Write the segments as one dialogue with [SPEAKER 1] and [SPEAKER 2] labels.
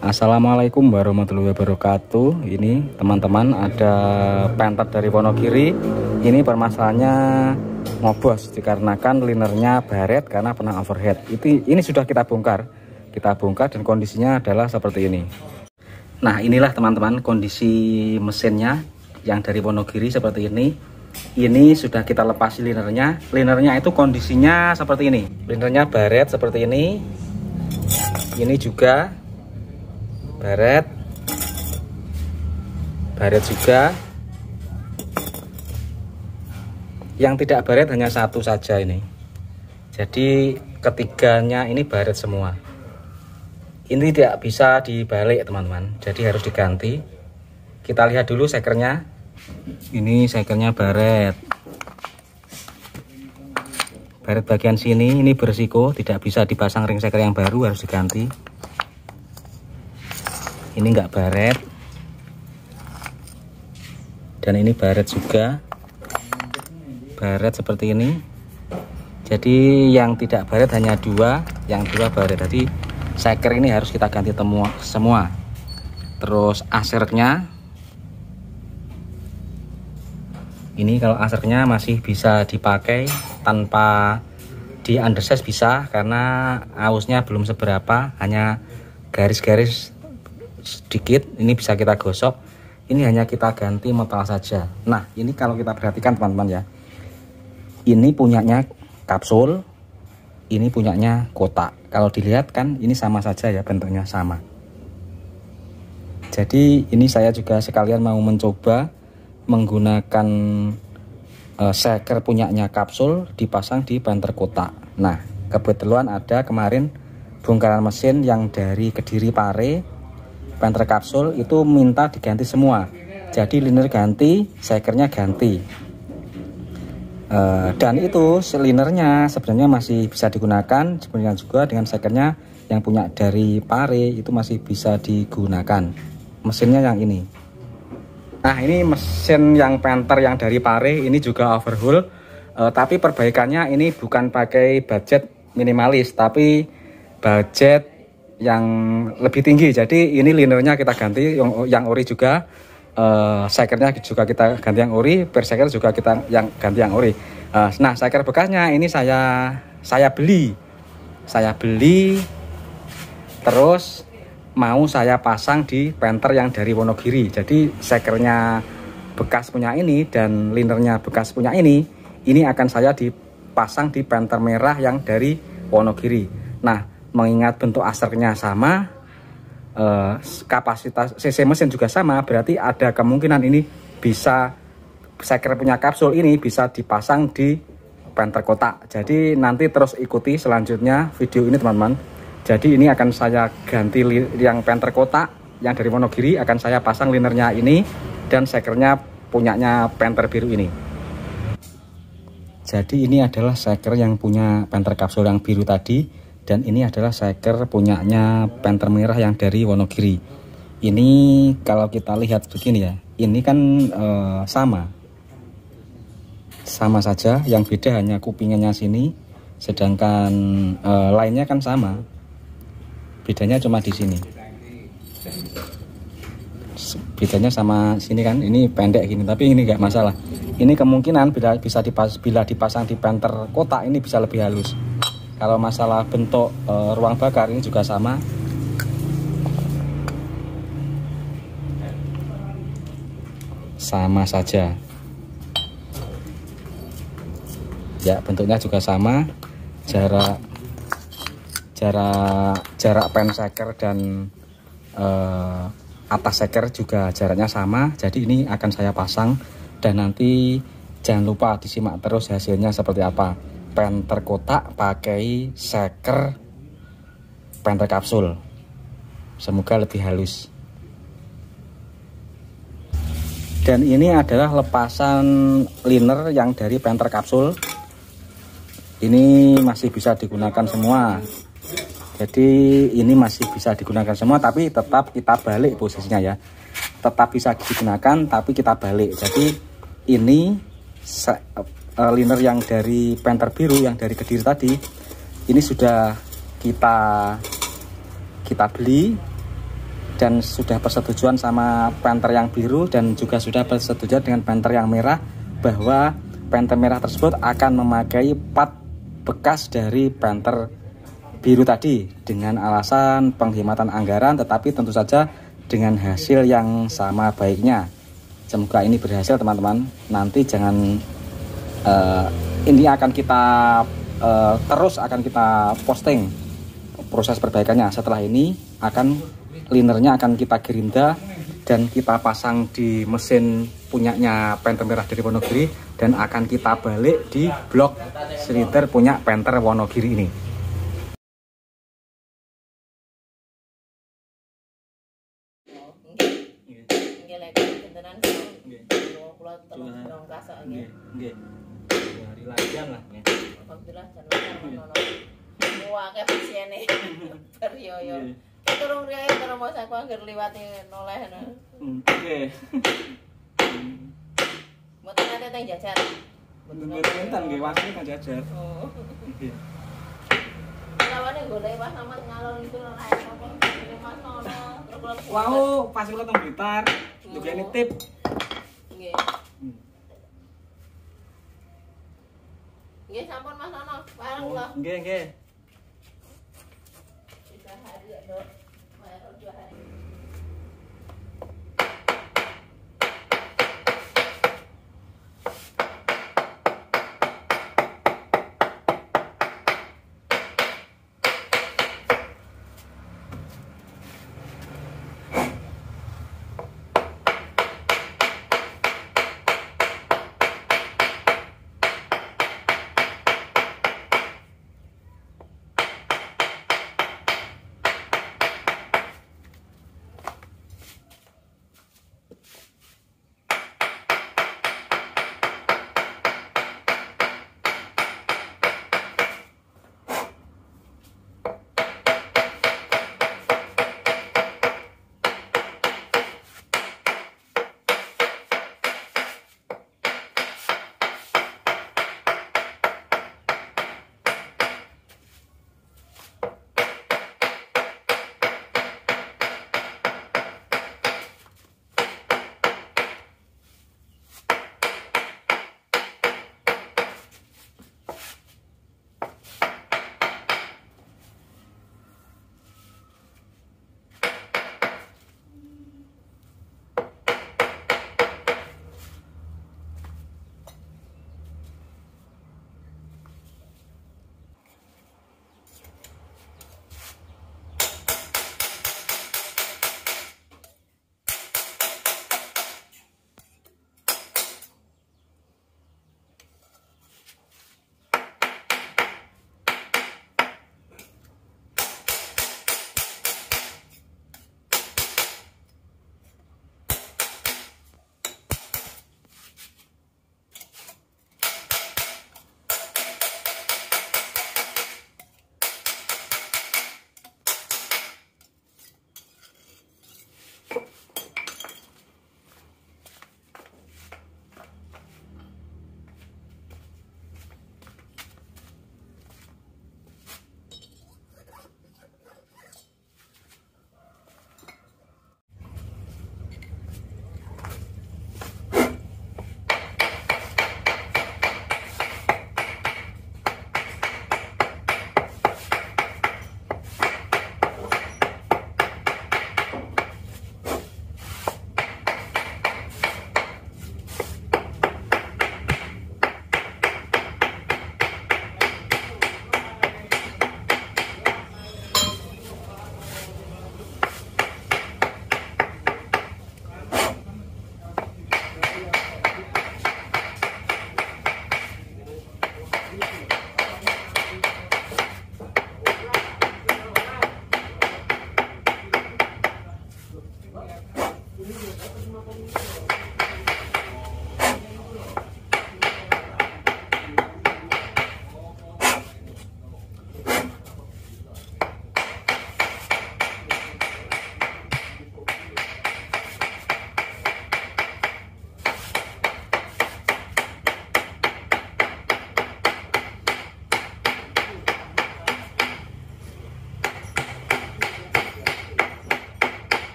[SPEAKER 1] Assalamualaikum warahmatullahi wabarakatuh. Ini teman-teman ada pentet dari Wonogiri. Ini permasalahannya ngobos dikarenakan linernya baret karena pernah overhead. Ini sudah kita bongkar dan kondisinya adalah seperti ini. Nah, inilah teman-teman kondisi mesinnya yang dari Wonogiri seperti ini. Ini sudah kita lepas linernya. Linernya itu kondisinya seperti ini. Linernya baret seperti ini. Ini juga baret juga. Yang tidak baret hanya satu saja ini. Jadi ketiganya ini baret semua. Ini tidak bisa dibalik teman-teman, jadi harus diganti. Kita lihat dulu sekernya. Ini sekernya baret bagian sini ini bersiko, tidak bisa dipasang ring seker yang baru, harus diganti. Ini enggak baret, dan ini baret juga, baret seperti ini. Jadi yang tidak baret hanya dua, yang dua baret. Jadi seker ini harus kita ganti semua. Terus asernya ini, kalau asernya masih bisa dipakai tanpa di undersize bisa, karena ausnya belum seberapa, hanya garis-garis sedikit. Ini bisa kita gosok. Ini hanya kita ganti metal saja. Nah, ini kalau kita perhatikan teman-teman ya, ini punyanya kapsul, ini punyanya kotak. Kalau dilihat kan ini sama saja ya, bentuknya sama. Jadi ini saya juga sekalian mau mencoba menggunakan seker punyanya kapsul dipasang di penter kotak. Nah, kebetulan ada kemarin bongkaran mesin yang dari Kediri Pare, penter kapsul itu minta diganti semua. Jadi liner ganti, sekernya ganti. Dan itu linernya sebenarnya masih bisa digunakan, sebenarnya juga dengan sekernya yang punya dari Pare itu masih bisa digunakan. Mesinnya yang ini. Nah, ini mesin yang penter yang dari Pare ini juga overhaul, tapi perbaikannya ini bukan pakai budget minimalis, tapi budget yang lebih tinggi. Jadi ini linernya kita ganti yang ori juga, sekernya juga kita ganti yang ori, per seker juga kita ganti yang ori. Nah, seker bekasnya ini saya beli terus mau saya pasang di penter yang dari Wonogiri. Jadi sekernya bekas punya ini dan linernya bekas punya ini akan saya dipasang di penter merah yang dari Wonogiri. Nah, mengingat bentuk asernya sama, kapasitas cc mesin juga sama, berarti ada kemungkinan ini bisa, seker punya kapsul ini bisa dipasang di penter kotak. Jadi nanti terus ikuti selanjutnya video ini teman-teman. Jadi ini akan saya ganti yang penter kotak yang dari Wonogiri, akan saya pasang linernya ini dan sekernya punyanya penter biru ini. Jadi ini adalah seker yang punya penter kapsul yang biru tadi, dan ini adalah seker punyanya penter merah yang dari Wonogiri. Ini kalau kita lihat begini ya, ini kan sama saja, yang beda hanya kupingannya sini, sedangkan lainnya kan sama, bedanya cuma di sini. Bedanya sama sini kan, ini pendek gini, tapi ini enggak masalah. Ini kemungkinan bila dipasang di penter kotak ini bisa lebih halus. Kalau masalah bentuk ruang bakar ini juga sama. Sama saja. Ya, bentuknya juga sama. Jarak pen seker dan atas seker juga jaraknya sama. Jadi ini akan saya pasang, dan nanti jangan lupa disimak terus hasilnya seperti apa. Penter kotak pakai seker penter kapsul, semoga lebih halus. Dan ini adalah lepasan liner yang dari penter kapsul. Ini masih bisa digunakan semua. Jadi ini masih bisa digunakan semua, tapi tetap kita balik posisinya ya. Tetap bisa digunakan tapi kita balik. Jadi ini liner yang dari penter biru yang dari Kediri tadi, ini sudah kita beli dan sudah persetujuan sama printer yang biru dan juga sudah persetujuan dengan printer yang merah bahwa printer merah tersebut akan memakai part bekas dari printer biru tadi dengan alasan penghematan anggaran, tetapi tentu saja dengan hasil yang sama baiknya. Semoga ini berhasil teman-teman. Nanti jangan ini akan kita terus akan kita posting proses perbaikannya. Setelah ini linernya akan kita gerinda dan kita pasang di mesin punyanya printer merah dari Wonogiri, dan akan kita balik di blok silinder punya printer Wonogiri ini. Hari lagian lah ya. Alhamdulillah
[SPEAKER 2] wah kefisiene beryoyo turung riyo terus mau aku anggar liwati noleh
[SPEAKER 1] oke.
[SPEAKER 2] mboten nate teng jajar
[SPEAKER 1] mboten nggih wasine kan jajar. Nggih.
[SPEAKER 2] lawane golek Mas Ahmad ngalor itu ora apa Mas Nono terus
[SPEAKER 1] wow pas kula teng Blitar juga nitip
[SPEAKER 2] nggih. Nggih sampun Mas Nono bareng kula.
[SPEAKER 1] Nggih.
[SPEAKER 2] Hari ya, Dok. Bayar 2 hari.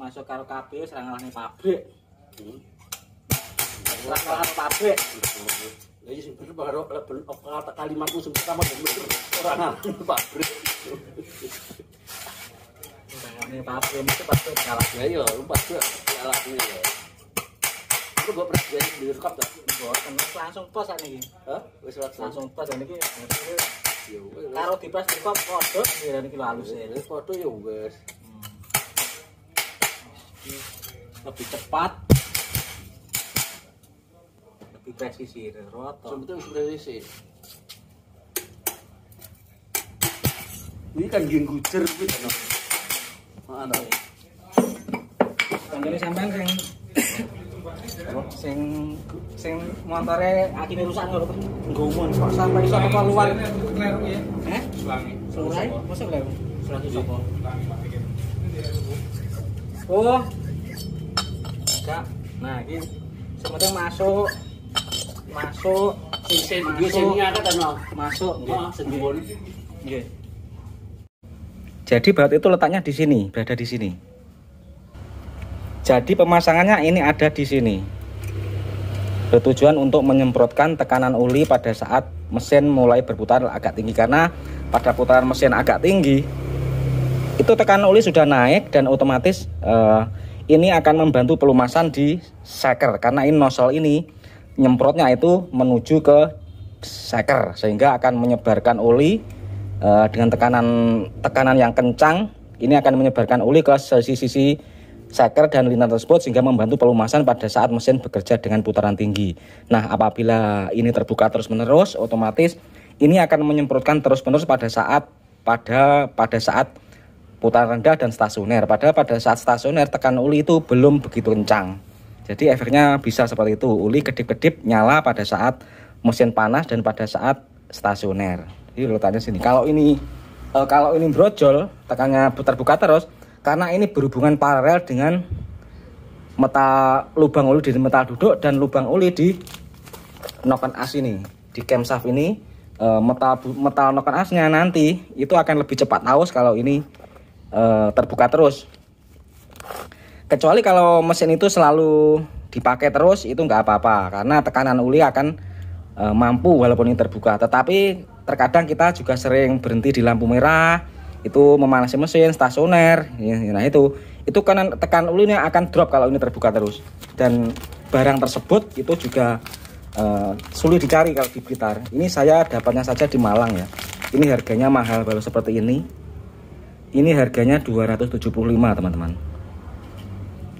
[SPEAKER 1] masuk karo kabeh serang ngalahne pabrik. Serang ngalahne pabrik.
[SPEAKER 3] Ya sing bener karo kalimatmu sing pertama bener ora ngalahne pabrik.
[SPEAKER 1] Ini pabrik itu pasti kalah.
[SPEAKER 3] Ya iya, pasti kalah ini ya. Itu gua pernah jadi di rekap ta.
[SPEAKER 1] Langsung pas ane iki.
[SPEAKER 3] Hah? Wis
[SPEAKER 1] Langsung pas ane iki.
[SPEAKER 3] yo.
[SPEAKER 1] Karo dipres rekap kodok ngene iki lho halus e.
[SPEAKER 3] Wis foto ya wis.
[SPEAKER 1] Lebih cepat. Lebih presisi roto.
[SPEAKER 3] Sebetulnya wis presisi. Ini kan geng gucer kuwi kan. Mana?
[SPEAKER 1] Panjene sampean sing motore akine rusak ngono nggomun kok sampai iso teko luar. Heh? Sulangi. Mosok lho. Sulangi sapa? Oh. Enggak. Nah, iki sementing masuk
[SPEAKER 3] Sing sing ngangkat ana.
[SPEAKER 1] masuk
[SPEAKER 3] Heeh, sendiri.
[SPEAKER 1] nggih. Jadi baut itu letaknya di sini, berada di sini. Jadi pemasangannya ini ada di sini. Bertujuan untuk menyemprotkan tekanan uli pada saat mesin mulai berputar agak tinggi, karena pada putaran mesin agak tinggi itu tekanan uli sudah naik dan otomatis ini akan membantu pelumasan di shaker, karena ini nozzle ini nyemprotnya itu menuju ke shaker sehingga akan menyebarkan uli dengan tekanan yang kencang. Ini akan menyebarkan uli ke sisi-sisi shaker dan liner tersebut sehingga membantu pelumasan pada saat mesin bekerja dengan putaran tinggi. Nah, apabila ini terbuka terus-menerus, otomatis ini akan menyemprotkan terus-menerus pada saat putaran rendah dan stasioner. Pada saat stasioner tekanan uli itu belum begitu kencang. Jadi efeknya bisa seperti itu. Uli kedip-kedip nyala pada saat mesin panas dan pada saat stasioner. Jadi letaknya sini. Kalau ini brojol, tekanannya terbuka terus, karena ini berhubungan paralel dengan lubang uli di metal duduk dan lubang uli di noken as ini. Di camshaft ini metal noken asnya nanti itu akan lebih cepat haus kalau ini terbuka terus. Kecuali kalau mesin itu selalu dipakai terus, itu nggak apa-apa karena tekanan uli akan mampu walaupun ini terbuka. Tetapi terkadang kita juga sering berhenti di lampu merah, itu memanasi mesin stasioner. Nah itu kan tekanan ulinya akan drop kalau ini terbuka terus. Dan barang tersebut itu juga sulit dicari kalau di Blitar. Ini saya dapatnya saja di Malang ya. Ini harganya mahal baru seperti ini. Ini harganya 275 teman-teman.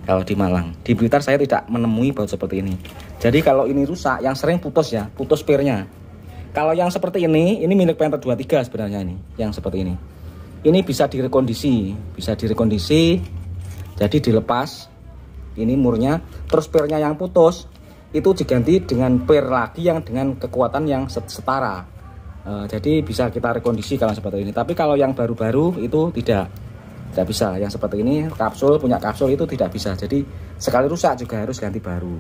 [SPEAKER 1] Kalau di Malang, di Blitar saya tidak menemui baut seperti ini. Jadi kalau ini rusak, yang sering putus spirnya. Kalau yang seperti ini milik Panther 23 sebenarnya ini, yang seperti ini. Ini bisa direkondisi, jadi dilepas. Ini murnya, terus spirnya yang putus itu diganti dengan pir lagi yang dengan kekuatan yang setara. Jadi bisa kita rekondisi kalau seperti ini. Tapi kalau yang baru-baru itu tidak bisa. Yang seperti ini punya kapsul itu tidak bisa. Jadi sekali rusak juga harus ganti baru.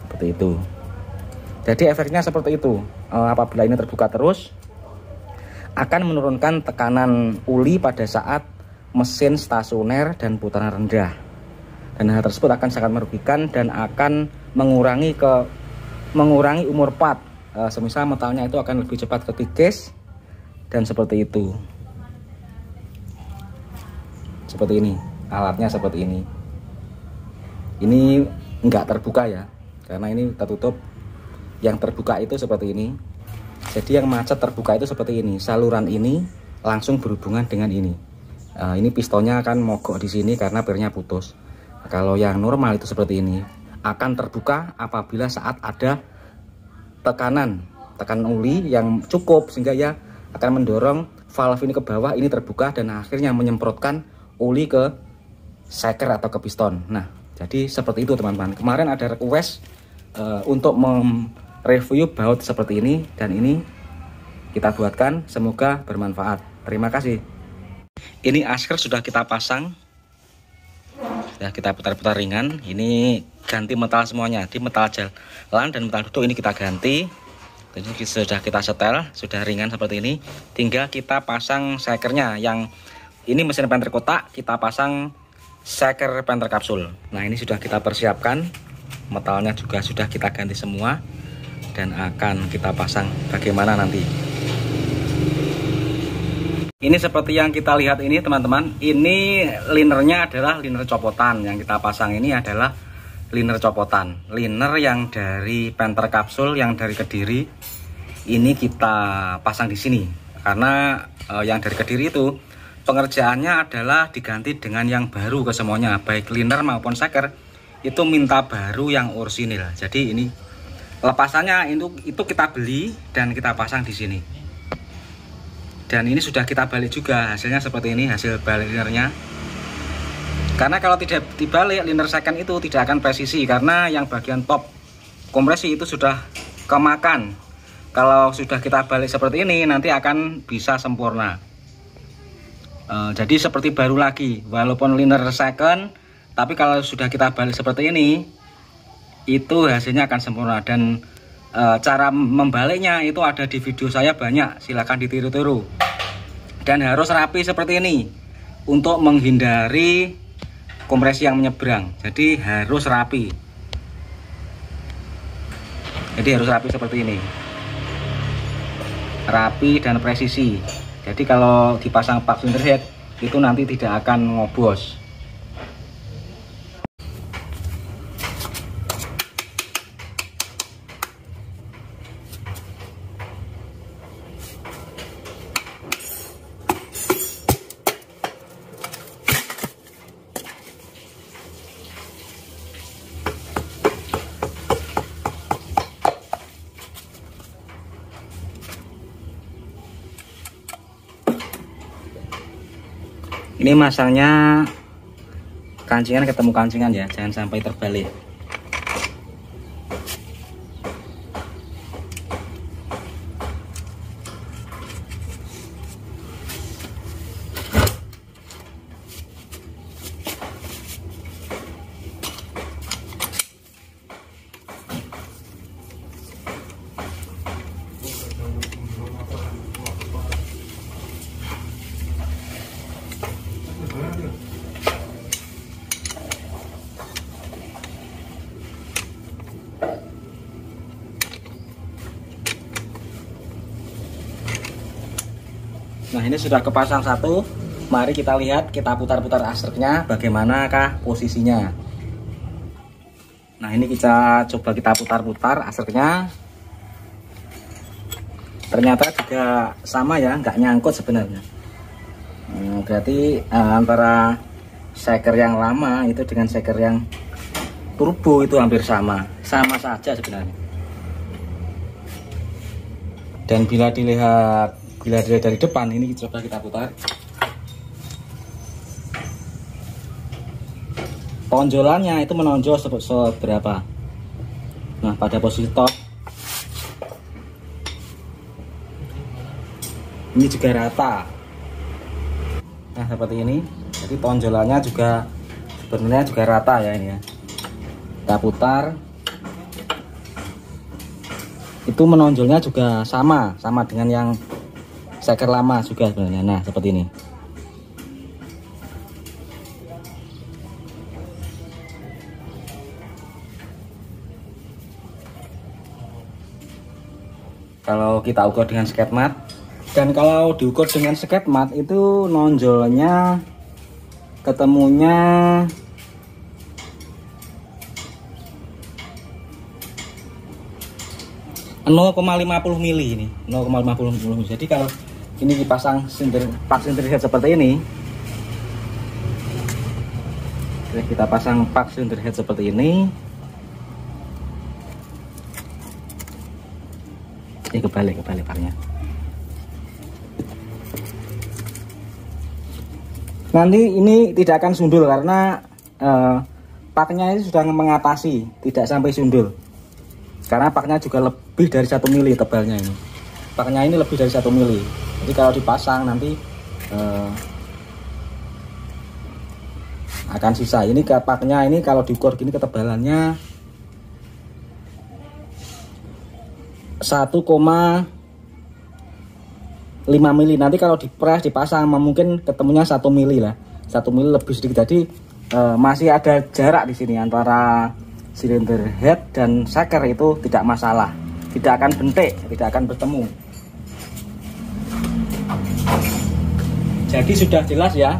[SPEAKER 1] Seperti itu. Jadi efeknya seperti itu. Apabila ini terbuka terus akan menurunkan tekanan uli pada saat mesin stasioner dan putaran rendah. Dan hal tersebut akan sangat merugikan dan akan mengurangi umur part. Semisal metalnya itu akan lebih cepat kekikis dan seperti itu. Seperti ini, alatnya seperti ini. Ini enggak terbuka ya, karena ini tertutup. Yang terbuka itu seperti ini. Jadi yang macet terbuka itu seperti ini. Saluran ini langsung berhubungan dengan ini. Ini pistonnya akan mogok di sini karena pirnya putus. Kalau yang normal itu seperti ini, akan terbuka apabila saat ada tekanan uli yang cukup sehingga ya akan mendorong valve ini ke bawah, ini terbuka dan akhirnya menyemprotkan uli ke shaker atau ke piston. Nah, jadi seperti itu teman-teman. Kemarin ada request untuk review baut seperti ini dan ini kita buatkan, semoga bermanfaat. Terima kasih. Ini asker sudah kita pasang, sudah kita putar-putar ringan. Ini ganti metal semuanya, di metal jalan dan metal duduk ini kita ganti. Ini sudah kita setel, sudah ringan seperti ini. Tinggal kita pasang shakernya. Yang ini mesin Panther kotak, kita pasang seker penter kapsul. Nah, ini sudah kita persiapkan, metalnya juga sudah kita ganti semua dan akan kita pasang bagaimana nanti. Ini seperti yang kita lihat ini teman-teman, ini linernya adalah liner copotan. Yang kita pasang ini adalah liner copotan, liner yang dari penter kapsul yang dari Kediri. Ini kita pasang di sini karena yang dari Kediri itu pengerjaannya adalah diganti dengan yang baru ke semuanya, baik liner maupun seker itu minta baru yang orisinil. Jadi ini lepasannya itu kita beli dan kita pasang di sini. Dan ini sudah kita balik juga, hasilnya seperti ini, hasil balik linernya. Karena kalau tidak dibalik liner second itu tidak akan presisi, karena yang bagian top kompresi itu sudah kemakan. Kalau sudah kita balik seperti ini nanti akan bisa sempurna. Jadi seperti baru lagi, walaupun liner second, tapi kalau sudah kita balik seperti ini itu hasilnya akan sempurna. Dan cara membaliknya itu ada di video saya banyak, silahkan ditiru-tiru. Dan harus rapi seperti ini untuk menghindari kompresi yang menyeberang. Jadi harus rapi. Jadi harus rapi seperti ini, rapi dan presisi. Jadi kalau dipasang pak cylinder head itu nanti tidak akan ngobos. Ini masangnya kancingan ketemu kancingan ya, jangan sampai terbalik. Nah, ini sudah kepasang satu. Mari kita lihat, kita putar-putar asernya bagaimanakah posisinya. Nah, ini kita coba kita putar-putar asernya. Ternyata juga sama ya, nggak nyangkut sebenarnya. Berarti antara seker yang lama itu dengan seker yang turbo itu hampir sama saja sebenarnya. Dan bila dilihat dari depan, ini coba kita putar. Tonjolannya itu menonjol seberapa. Nah, pada posisi top ini juga rata. Nah, seperti ini. Jadi tonjolannya juga sebenarnya juga rata ya ini ya. Kita putar. Itu menonjolnya juga sama dengan yang seker lama juga sebenarnya. Nah, seperti ini. Kalau kita ukur dengan sket mat, dan kalau diukur dengan sket mat itu nonjolnya ketemunya 0,50 mili ini, 0,50 mili. Jadi kalau ini dipasang pak cylinder head seperti ini, kita pasang pak cylinder head seperti ini. Ini kebalik paknya. Nanti ini tidak akan sundul karena paknya ini sudah mengatasi tidak sampai sundul. Karena paknya juga lebih dari 1 mili tebalnya ini. Paknya ini lebih dari 1 mili. Jadi kalau dipasang nanti akan sisa. Ini paknya ini kalau diukur gini ketebalannya 1,5 mili. Nanti kalau dipres dipasang mungkin ketemunya 1 mili lah. 1 mili lebih sedikit. Jadi masih ada jarak di sini antara silinder head dan seker, itu tidak masalah, tidak akan bentik, tidak akan bertemu. Jadi sudah jelas ya,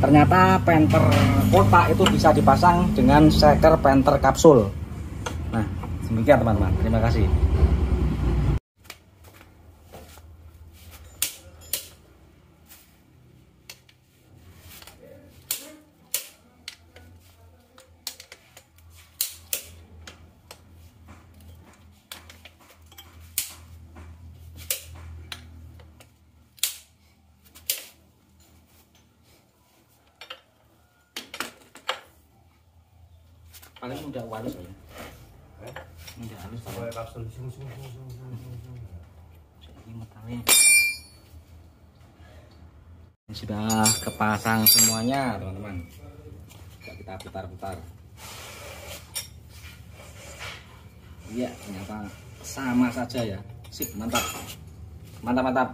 [SPEAKER 1] ternyata penter kotak itu bisa dipasang dengan seker penter kapsul. Nah, demikian teman-teman, terima kasih. Paling mudah halus ya. Mudah halus. Ini metalnya sudah kepasang semuanya teman-teman. Kita putar-putar. Iya, ternyata sama saja ya. Sip, mantap. Mantap.